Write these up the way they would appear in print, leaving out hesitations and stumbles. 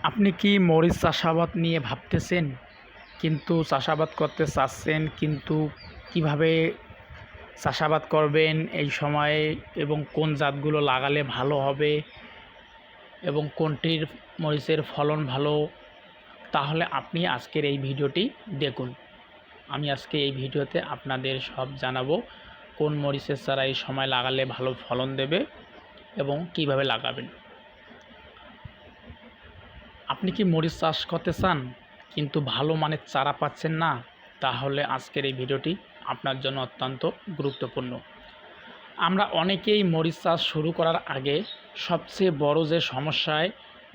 আপনি কি মরিচ চাষাবাদ নিয়ে ভাবতেছেন, কিন্তু চাষাবাদ করতে চাচ্ছেন, কিন্তু কিভাবে চাষাবাদ করবেন এই সময়ে এবং কোন জাতগুলো লাগালে ভালো হবে এবং কোনটির মরিচের ফলন ভালো? তাহলে আপনি আজকের এই ভিডিওটি দেখুন। আমি আজকে এই ভিডিওতে আপনাদের সব জানাবো কোন মরিচের চারা এই সময় লাগালে ভালো ফলন দেবে এবং কিভাবে লাগাবেন। আপনি কি মরিচ চাষ করতে চান কিন্তু ভালো মানের চারা পাচ্ছেন না? তাহলে আজকের এই ভিডিওটি আপনার জন্য অত্যন্ত গুরুত্বপূর্ণ। আমরা অনেকেই মরিচ চাষ শুরু করার আগে সবচেয়ে বড় যে সমস্যায়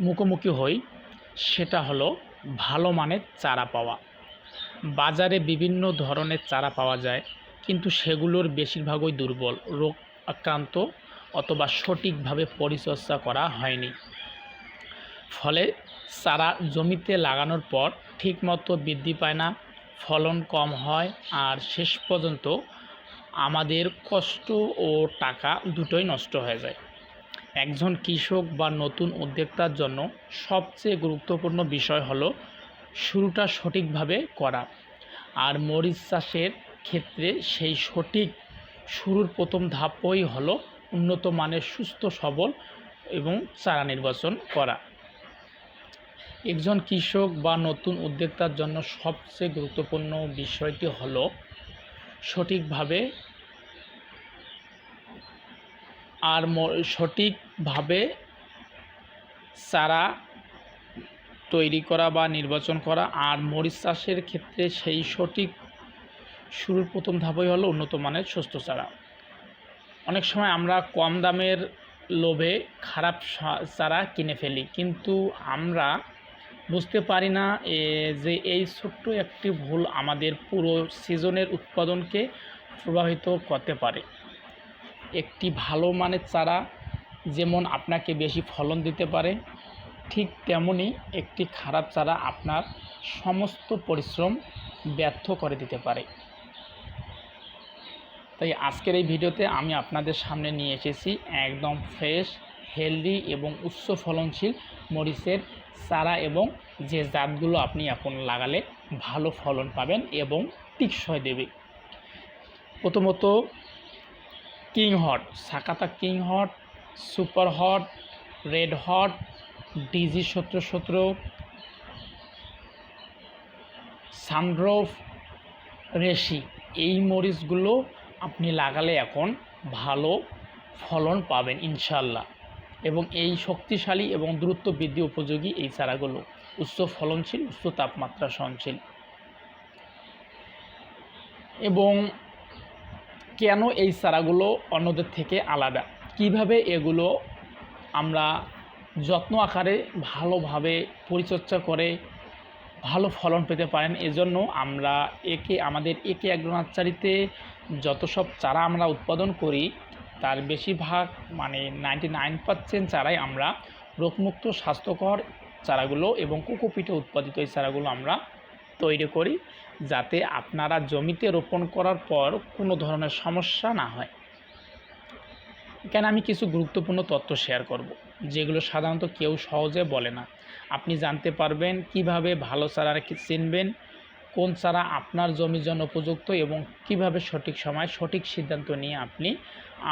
মুখোমুখি হই সেটা হলো ভালো মানের চারা পাওয়া। বাজারে বিভিন্ন ধরনের চারা পাওয়া যায়, কিন্তু সেগুলোর বেশিরভাগই দুর্বল, রোগ আক্রান্ত অথবা সঠিকভাবে পরিচর্যা করা হয়নি। ফলে চারা জমিতে লাগানোর পর ঠিকমতো বৃদ্ধি পায় না, ফলন কম হয়, আর শেষ পর্যন্ত আমাদের কষ্ট ও টাকা দুটোই নষ্ট হয়ে যায়। একজন কৃষক বা নতুন উদ্যোক্তার জন্য সবচেয়ে গুরুত্বপূর্ণ বিষয় হলো শুরুটা সঠিকভাবে করা। আর মরিচ চাষের ক্ষেত্রে সেই সঠিক শুরুর প্রথম ধাপই হলো উন্নত মানের সুস্থ সবল এবং চারা নির্বাচন করা। একজন কৃষক বা নতুন উদ্যোক্তার জন্য সবচেয়ে গুরুত্বপূর্ণ বিষয়টি হলো সঠিকভাবে সঠিকভাবে চারা তৈরি করা বা নির্বাচন করা। আর মরিচ চাষের ক্ষেত্রে সেই সঠিক শুরুর প্রথম ধাপই হলো উন্নত মানের সুস্থ চারা। অনেক সময় আমরা কম দামের লোভে খারাপ চারা কিনে ফেলি, কিন্তু আমরা বুঝতে পারি না যে এই ছোট্ট একটি ভুল আমাদের পুরো সিজনের উৎপাদনকে প্রভাবিত করতে পারে। একটি ভালো মানের চারা যেমন আপনাকে বেশি ফলন দিতে পারে, ঠিক তেমনি একটি খারাপ চারা আপনার সমস্ত পরিশ্রম ব্যর্থ করে দিতে পারে। তাই আজকের এই ভিডিওতে আমি আপনাদের সামনে নিয়ে এসেছি একদম ফ্রেশ, হেলদি এবং উচ্চ ফলনশীল মরিচের চারা এবং যে জাতগুলো আপনি এখন লাগালে ভালো ফলন পাবেন এবং টিকসই দেবে। প্রথমত king hot, Sakata king hot, super hot, red hot, DG 1717, সানড্রোফ, রেশি, এই মরিচগুলো আপনি লাগালে এখন ভালো ফলন পাবেন ইনশাল্লাহ। এবং এই শক্তিশালী এবং দ্রুত বৃদ্ধি উপযোগী এই চারাগুলো উচ্চ ফলনশীল, উচ্চ তাপমাত্রা সহনশীল। এবং কেন এই চারাগুলো অন্যদের থেকে আলাদা, কিভাবে এগুলো আমরা যত্ন আকারে ভালোভাবে পরিচর্যা করে ভালো ফলন পেতে পারেন, এজন্য আমরা আমাদের একে অ্যাগ্রো নার্সারিতে যত সব চারা আমরা উৎপাদন করি তার বেশিরভাগ 99% চারাই আমরা রোগমুক্ত স্বাস্থ্যকর চারাগুলো এবং কোকোপিটে উৎপাদিত এই চারাগুলো আমরা তৈরি করি, যাতে আপনারা জমিতে রোপণ করার পর কোনো ধরনের সমস্যা না হয়। এখানে আমি কিছু গুরুত্বপূর্ণ তথ্য শেয়ার করব, যেগুলো সাধারণত কেউ সহজে বলে না। আপনি জানতে পারবেন কিভাবে ভালো চারা চিনবেন, কোন চারা আপনার জমির জন্য উপযুক্ত এবং কিভাবে সঠিক সময় সঠিক সিদ্ধান্ত নিয়ে আপনি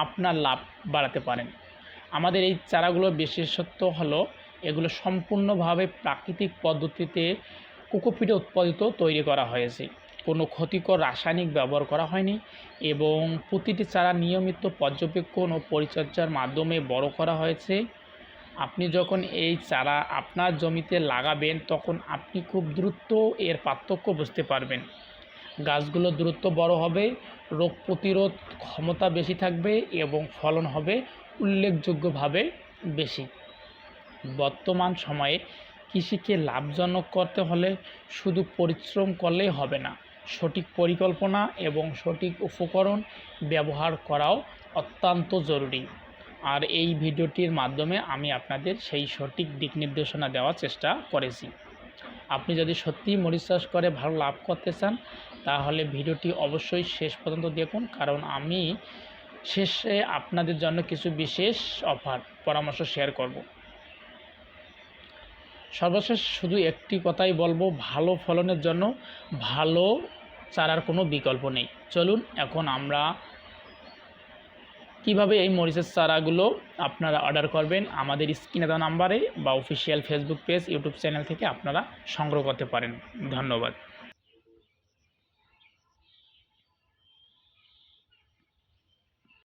আপনার লাভ বাড়াতে পারেন। আমাদের এই চারাগুলোর বিশেষত্ব হলো এগুলো সম্পূর্ণভাবে প্রাকৃতিক পদ্ধতিতে কোকোপিটে উৎপাদিত তৈরি করা হয়েছে, কোনো ক্ষতিকর রাসায়নিক ব্যবহার করা হয়নি এবং প্রতিটি চারা নিয়মিত পর্যবেক্ষণ ও পরিচর্যার মাধ্যমে বড় করা হয়েছে। আপনি যখন এই চারা আপনার জমিতে লাগাবেন তখন আপনি খুব দ্রুত এর পার্থক্য বুঝতে পারবেন। গাছগুলো দ্রুত বড় হবে, রোগ প্রতিরোধ ক্ষমতা বেশি থাকবে এবং ফলন হবে উল্লেখযোগ্যভাবে বেশি। বর্তমান সময়ে কৃষিকে লাভজনক করতে হলে শুধু পরিশ্রম করলেই হবে না, সঠিক পরিকল্পনা এবং সঠিক উপকরণ ব্যবহার করাও অত্যন্ত জরুরি। আর এই ভিডিওটির মাধ্যমে আমি আপনাদের সেই সঠিক দিক নির্দেশনা দেওয়ার চেষ্টা করেছি। আপনি যদি সত্যিই মরিচ চাষ করে ভালো লাভ করতে চান তাহলে ভিডিওটি অবশ্যই শেষ পর্যন্ত দেখুন, কারণ আমি শেষে আপনাদের জন্য কিছু বিশেষ অফার পরামর্শ শেয়ার করব। সর্বশেষ শুধু একটি কথাই বলবো, ভালো ফলনের জন্য ভালো চারার কোনো বিকল্প নেই। চলুন এখন আমরা কিভাবে এই মরিচের চারাগুলো আপনারা অর্ডার করবেন আমাদের স্ক্রিনে দেওয়া নাম্বারে বা official Facebook page, YouTube channel থেকে আপনারা সংগ্রহ করতে পারেন। ধন্যবাদ।